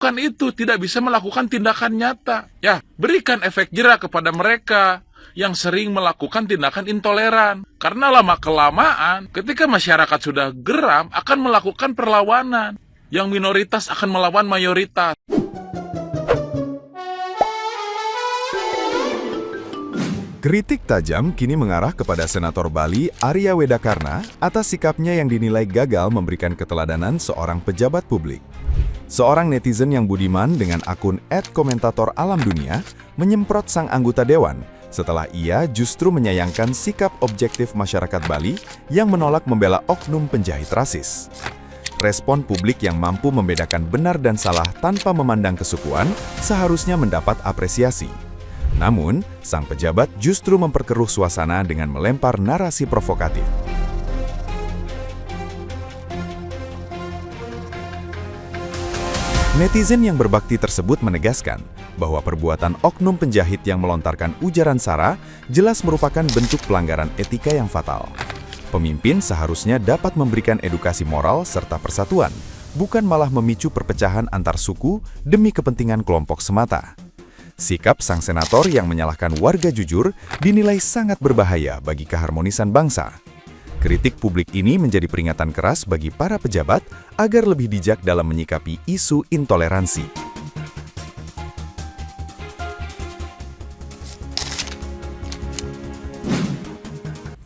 Kan itu tidak bisa melakukan tindakan nyata. Ya, berikan efek jera kepada mereka yang sering melakukan tindakan intoleran. Karena lama-kelamaan, ketika masyarakat sudah geram, akan melakukan perlawanan. Yang minoritas akan melawan mayoritas. Kritik tajam kini mengarah kepada Senator Bali Arya Wedakarna atas sikapnya yang dinilai gagal memberikan keteladanan seorang pejabat publik. Seorang netizen yang budiman dengan akun @komentator_alam_dunia menyemprot sang anggota dewan setelah ia justru menyayangkan sikap objektif masyarakat Bali yang menolak membela oknum penjahit rasis. Respon publik yang mampu membedakan benar dan salah tanpa memandang kesukuan seharusnya mendapat apresiasi. Namun, sang pejabat justru memperkeruh suasana dengan melempar narasi provokatif. Netizen yang berbakti tersebut menegaskan bahwa perbuatan oknum penjahit yang melontarkan ujaran sara jelas merupakan bentuk pelanggaran etika yang fatal. Pemimpin seharusnya dapat memberikan edukasi moral serta persatuan, bukan malah memicu perpecahan antar suku demi kepentingan kelompok semata. Sikap sang senator yang menyalahkan warga jujur dinilai sangat berbahaya bagi keharmonisan bangsa. Kritik publik ini menjadi peringatan keras bagi para pejabat agar lebih bijak dalam menyikapi isu intoleransi.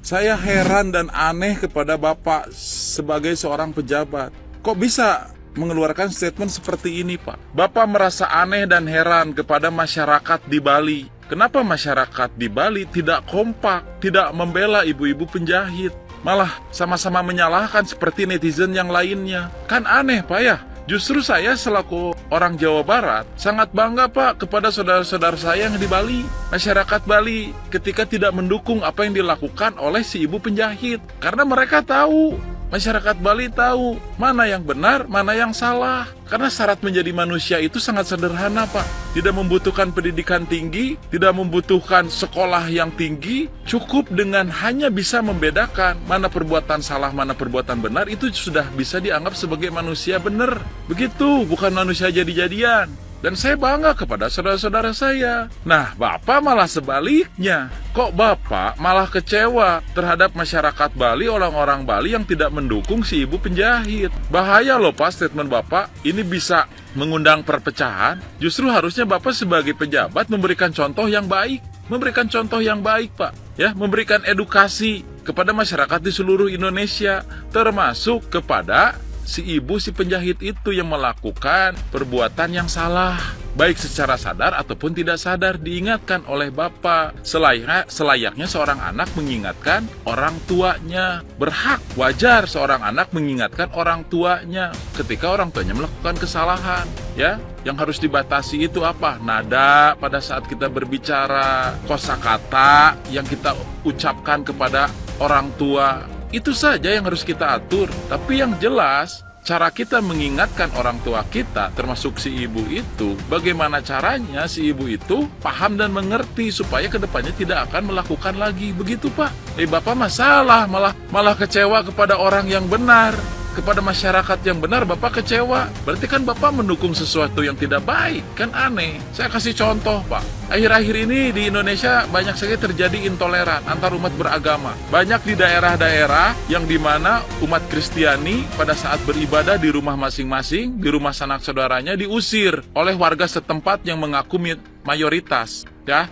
Saya heran dan aneh kepada Bapak sebagai seorang pejabat. Kok bisa mengeluarkan statement seperti ini, Pak? Bapak merasa aneh dan heran kepada masyarakat di Bali. Kenapa masyarakat di Bali tidak kompak, tidak membela ibu-ibu penjahit? Malah sama-sama menyalahkan seperti netizen yang lainnya. Kan aneh, Pak ya? Justru saya selaku orang Jawa Barat sangat bangga, Pak, kepada saudara-saudara saya yang di Bali. Masyarakat Bali ketika tidak mendukung apa yang dilakukan oleh si ibu penjahit. Karena mereka tahu, masyarakat Bali tahu mana yang benar, mana yang salah. Karena syarat menjadi manusia itu sangat sederhana, Pak. Tidak membutuhkan pendidikan tinggi, tidak membutuhkan sekolah yang tinggi. Cukup dengan hanya bisa membedakan mana perbuatan salah, mana perbuatan benar, itu sudah bisa dianggap sebagai manusia benar. Begitu, bukan manusia jadi-jadian. Dan saya bangga kepada saudara-saudara saya. Nah, Bapak malah sebaliknya. Kok Bapak malah kecewa terhadap masyarakat Bali, orang-orang Bali yang tidak mendukung si ibu penjahit? Bahaya loh, Pak, statement Bapak. Ini bisa mengundang perpecahan. Justru harusnya Bapak sebagai pejabat memberikan contoh yang baik. Memberikan contoh yang baik, Pak. Ya, memberikan edukasi kepada masyarakat di seluruh Indonesia. Termasuk kepada si ibu, si penjahit itu yang melakukan perbuatan yang salah, baik secara sadar ataupun tidak sadar, diingatkan oleh Bapak. Selayaknya seorang anak mengingatkan orang tuanya. Berhak, wajar seorang anak mengingatkan orang tuanya ketika orang tuanya melakukan kesalahan. Ya, yang harus dibatasi itu apa? Nada pada saat kita berbicara, kosakata yang kita ucapkan kepada orang tua. Itu saja yang harus kita atur. Tapi yang jelas, cara kita mengingatkan orang tua kita, termasuk si ibu itu, bagaimana caranya si ibu itu paham dan mengerti supaya kedepannya tidak akan melakukan lagi. Begitu, Pak. Bapak masalah, malah kecewa kepada orang yang benar. Kepada masyarakat yang benar Bapak kecewa. Berarti kan Bapak mendukung sesuatu yang tidak baik. Kan aneh. Saya kasih contoh, Pak. Akhir-akhir ini di Indonesia banyak sekali terjadi intoleran antar umat beragama. Banyak di daerah-daerah yang dimana umat Kristiani pada saat beribadah di rumah masing-masing, di rumah sanak saudaranya, diusir oleh warga setempat yang mengaku mayoritas. Ya,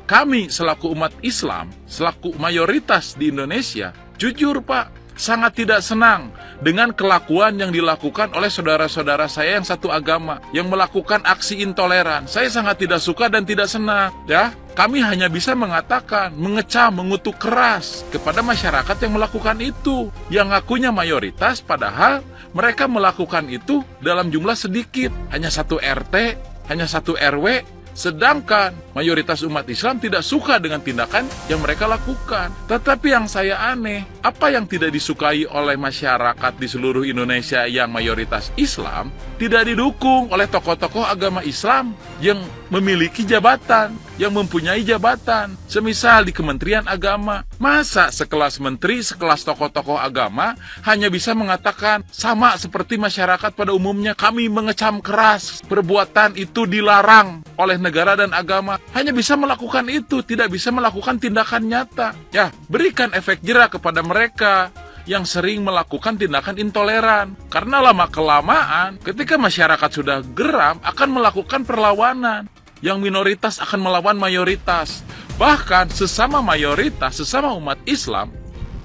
kami selaku umat Islam, selaku mayoritas di Indonesia, jujur, Pak, sangat tidak senang dengan kelakuan yang dilakukan oleh saudara-saudara saya yang satu agama, yang melakukan aksi intoleran. Saya sangat tidak suka dan tidak senang. Ya, kami hanya bisa mengatakan, mengecam, mengutuk keras kepada masyarakat yang melakukan itu, yang ngakunya mayoritas, padahal mereka melakukan itu dalam jumlah sedikit, hanya satu RT, hanya satu RW. Sedangkan mayoritas umat Islam tidak suka dengan tindakan yang mereka lakukan. Tetapi yang saya aneh, apa yang tidak disukai oleh masyarakat di seluruh Indonesia yang mayoritas Islam tidak didukung oleh tokoh-tokoh agama Islam yang memiliki jabatan, yang mempunyai jabatan, semisal di Kementerian Agama. Masa sekelas menteri, sekelas tokoh-tokoh agama hanya bisa mengatakan sama seperti masyarakat pada umumnya, kami mengecam keras, perbuatan itu dilarang oleh negara dan agama. Hanya bisa melakukan itu, tidak bisa melakukan tindakan nyata. Ya, berikan efek jera kepada mereka yang sering melakukan tindakan intoleran. Karena lama-kelamaan, ketika masyarakat sudah geram, akan melakukan perlawanan. Yang minoritas akan melawan mayoritas. Bahkan sesama mayoritas, sesama umat Islam,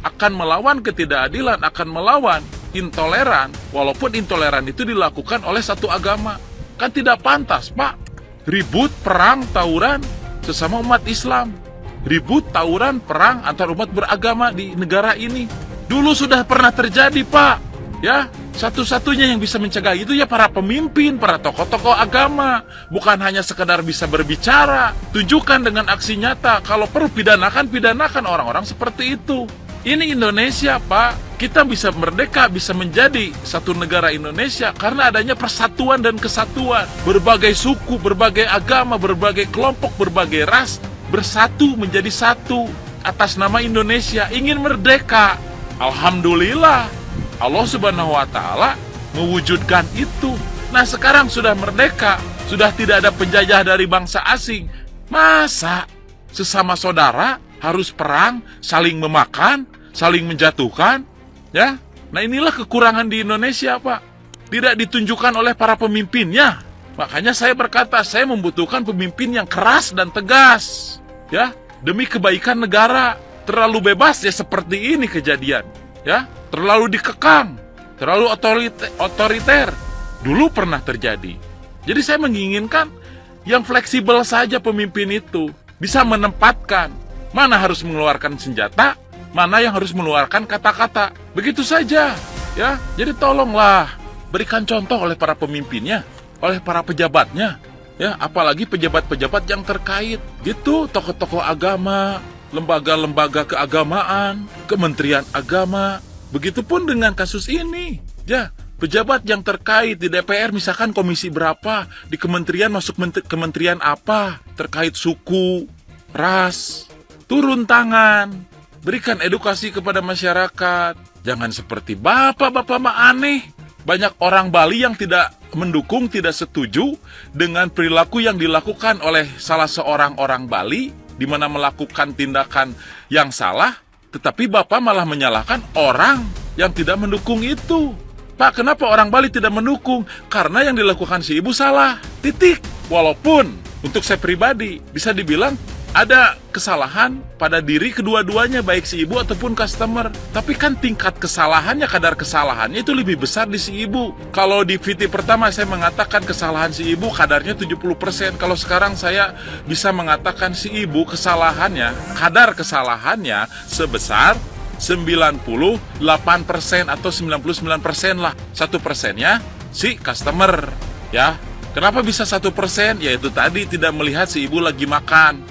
akan melawan ketidakadilan, akan melawan intoleran, walaupun intoleran itu dilakukan oleh satu agama. Kan tidak pantas, Pak. Ribut, perang, tawuran sesama umat Islam. Ribut, tawuran, perang antar umat beragama di negara ini. Dulu sudah pernah terjadi, Pak. Ya, satu-satunya yang bisa mencegah itu ya para pemimpin, para tokoh-tokoh agama. Bukan hanya sekedar bisa berbicara. Tunjukkan dengan aksi nyata. Kalau perlu pidanakan orang-orang seperti itu. Ini Indonesia, Pak. Kita bisa merdeka, bisa menjadi satu negara Indonesia karena adanya persatuan dan kesatuan. Berbagai suku, berbagai agama, berbagai kelompok, berbagai ras bersatu menjadi satu atas nama Indonesia. Ingin merdeka. Alhamdulillah, Allah Subhanahu wa Ta'ala mewujudkan itu. Nah, sekarang sudah merdeka, sudah tidak ada penjajah dari bangsa asing. Masa sesama saudara harus perang, saling memakan, saling menjatuhkan? Ya, nah inilah kekurangan di Indonesia, Pak. Tidak ditunjukkan oleh para pemimpinnya. Makanya saya berkata, saya membutuhkan pemimpin yang keras dan tegas. Ya, demi kebaikan negara. Terlalu bebas ya seperti ini kejadian. Ya, terlalu dikekang, terlalu otoriter. Dulu pernah terjadi. Jadi saya menginginkan yang fleksibel saja pemimpin itu. Bisa menempatkan mana harus mengeluarkan senjata, mana yang harus mengeluarkan kata-kata. Begitu saja, ya. Jadi tolonglah berikan contoh oleh para pemimpinnya, oleh para pejabatnya, ya, apalagi pejabat-pejabat yang terkait. Gitu, tokoh-tokoh agama, lembaga-lembaga keagamaan, kementerian agama. Begitupun dengan kasus ini, ya. Pejabat yang terkait di DPR, misalkan komisi berapa, di kementerian masuk kementerian apa, terkait suku, ras, turun tangan, berikan edukasi kepada masyarakat. Jangan seperti bapak-bapak mah aneh. Banyak orang Bali yang tidak mendukung, tidak setuju dengan perilaku yang dilakukan oleh salah seorang orang Bali, di mana melakukan tindakan yang salah, tetapi bapak malah menyalahkan orang yang tidak mendukung itu. Pak, kenapa orang Bali tidak mendukung? Karena yang dilakukan si ibu salah. Titik. Walaupun untuk saya pribadi bisa dibilang ada kesalahan pada diri kedua-duanya, baik si ibu ataupun customer. Tapi kan tingkat kesalahannya, kadar kesalahannya itu lebih besar di si ibu. Kalau di VT pertama saya mengatakan kesalahan si ibu kadarnya 70%. Kalau sekarang saya bisa mengatakan si ibu kesalahannya, kadar kesalahannya sebesar 98% atau 99% lah. 1%-nya si customer, ya. Kenapa bisa 1%? Yaitu tadi tidak melihat si ibu lagi makan,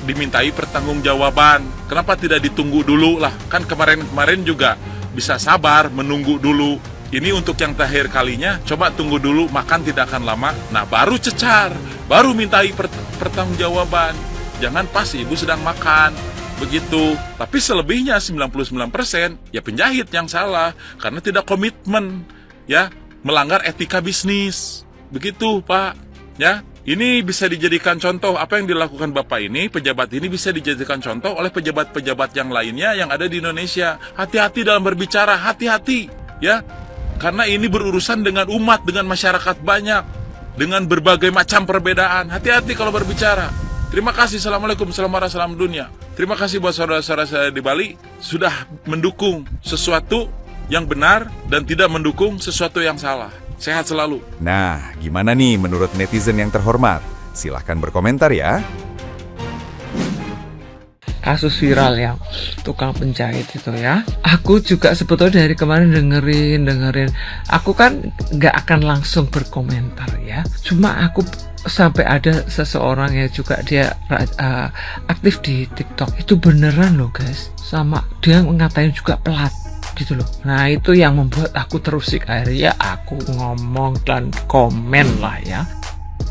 dimintai pertanggungjawaban. Kenapa tidak ditunggu dulu lah? Kan kemarin-kemarin juga bisa sabar, menunggu dulu. Ini untuk yang terakhir kalinya, coba tunggu dulu, makan tidak akan lama. Nah, baru cecar, baru mintai pertanggungjawaban. Jangan pas si ibu sedang makan. Begitu. Tapi selebihnya 99% ya penjahit yang salah karena tidak komitmen, ya, melanggar etika bisnis. Begitu, Pak. Ya, ini bisa dijadikan contoh apa yang dilakukan Bapak ini, pejabat ini bisa dijadikan contoh oleh pejabat-pejabat yang lainnya yang ada di Indonesia. Hati-hati dalam berbicara, hati-hati, ya. Karena ini berurusan dengan umat, dengan masyarakat banyak, dengan berbagai macam perbedaan. Hati-hati kalau berbicara. Terima kasih. Assalamualaikum, salam dunia. Terima kasih buat saudara-saudara saya di Bali sudah mendukung sesuatu yang benar dan tidak mendukung sesuatu yang salah. Sehat selalu. Nah, gimana nih menurut netizen yang terhormat? Silahkan berkomentar ya. Kasus viral yang tukang penjahit itu ya. Aku juga sebetulnya dari kemarin dengerin. Aku kan nggak akan langsung berkomentar ya. Cuma aku sampai ada seseorang ya juga dia aktif di TikTok itu beneran loh guys, sama dia ngatain juga pelat gitu loh. Nah itu yang membuat aku terusik, akhirnya aku ngomong dan komen lah ya.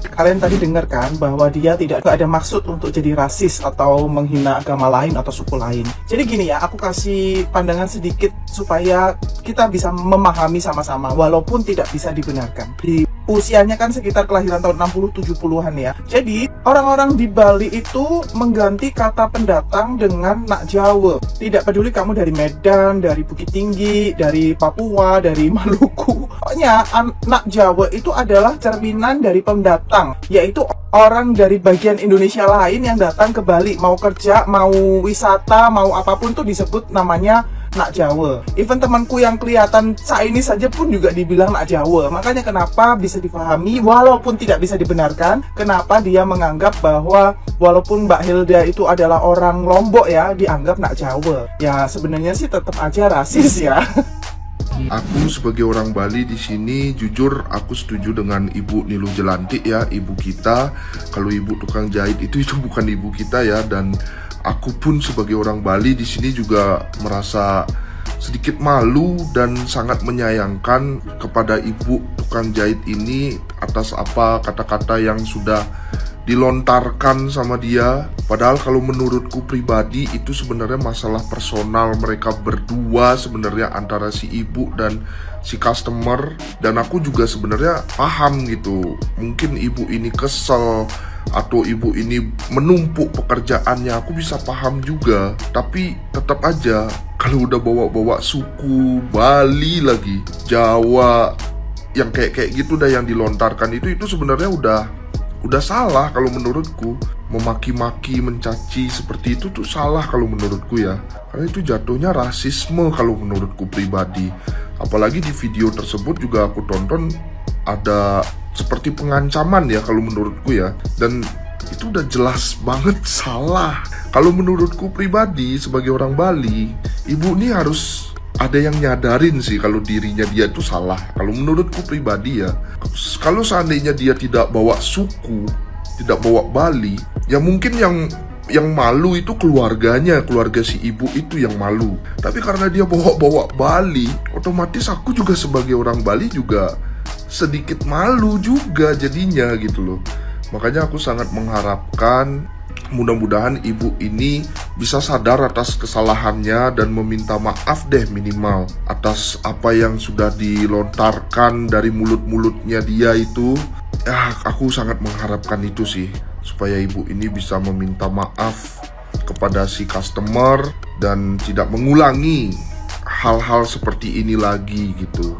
Kalian tadi dengar kan bahwa dia tidak ada maksud untuk jadi rasis atau menghina agama lain atau suku lain. Jadi gini ya, aku kasih pandangan sedikit supaya kita bisa memahami sama-sama walaupun tidak bisa dibenarkan. Di usianya kan sekitar kelahiran tahun 60-70-an ya. Jadi orang-orang di Bali itu mengganti kata pendatang dengan nak Jawa. Tidak peduli kamu dari Medan, dari Bukit Tinggi, dari Papua, dari Maluku. Pokoknya nak Jawa itu adalah cerminan dari pendatang, yaitu orang dari bagian Indonesia lain yang datang ke Bali, mau kerja, mau wisata, mau apapun tuh disebut namanya nak Jawa. Even temanku yang kelihatan Chinese saja pun juga dibilang nak Jawa. Makanya kenapa bisa dipahami walaupun tidak bisa dibenarkan, kenapa dia menganggap bahwa walaupun Mbak Hilda itu adalah orang Lombok ya, dianggap nak Jawa. Ya sebenarnya sih tetap aja rasis ya. Aku sebagai orang Bali di sini jujur aku setuju dengan Ibu Nilu Jelantik ya, ibu kita. Kalau ibu tukang jahit itu bukan ibu kita ya, dan aku pun sebagai orang Bali di sini juga merasa sedikit malu dan sangat menyayangkan kepada ibu tukang jahit ini atas apa kata-kata yang sudah dilontarkan sama dia. Padahal kalau menurutku pribadi itu sebenarnya masalah personal mereka berdua sebenarnya, antara si ibu dan si customer. Dan aku juga sebenarnya paham gitu, mungkin ibu ini kesel atau ibu ini menumpuk pekerjaannya, aku bisa paham juga. Tapi tetap aja kalau udah bawa-bawa suku Bali lagi, Jawa, yang kayak gitu dah yang dilontarkan itu sebenarnya udah salah kalau menurutku. Memaki-maki, mencaci seperti itu tuh salah kalau menurutku ya, karena itu jatuhnya rasisme kalau menurutku pribadi. Apalagi di video tersebut juga aku tonton ada seperti pengancaman ya kalau menurutku ya, dan itu udah jelas banget salah. Kalau menurutku pribadi sebagai orang Bali, ibu ini harus ada yang nyadarin sih kalau dirinya dia itu salah. Kalau menurutku pribadi ya, kalau seandainya dia tidak bawa suku, tidak bawa Bali, ya mungkin yang malu itu keluarganya, keluarga si ibu itu yang malu. Tapi karena dia bawa Bali, otomatis aku juga sebagai orang Bali juga sedikit malu juga jadinya gitu loh. Makanya aku sangat mengharapkan mudah-mudahan ibu ini bisa sadar atas kesalahannya dan meminta maaf deh minimal atas apa yang sudah dilontarkan dari mulut-mulutnya dia itu. Ya, aku sangat mengharapkan itu sih, supaya ibu ini bisa meminta maaf kepada si customer dan tidak mengulangi hal-hal seperti ini lagi gitu.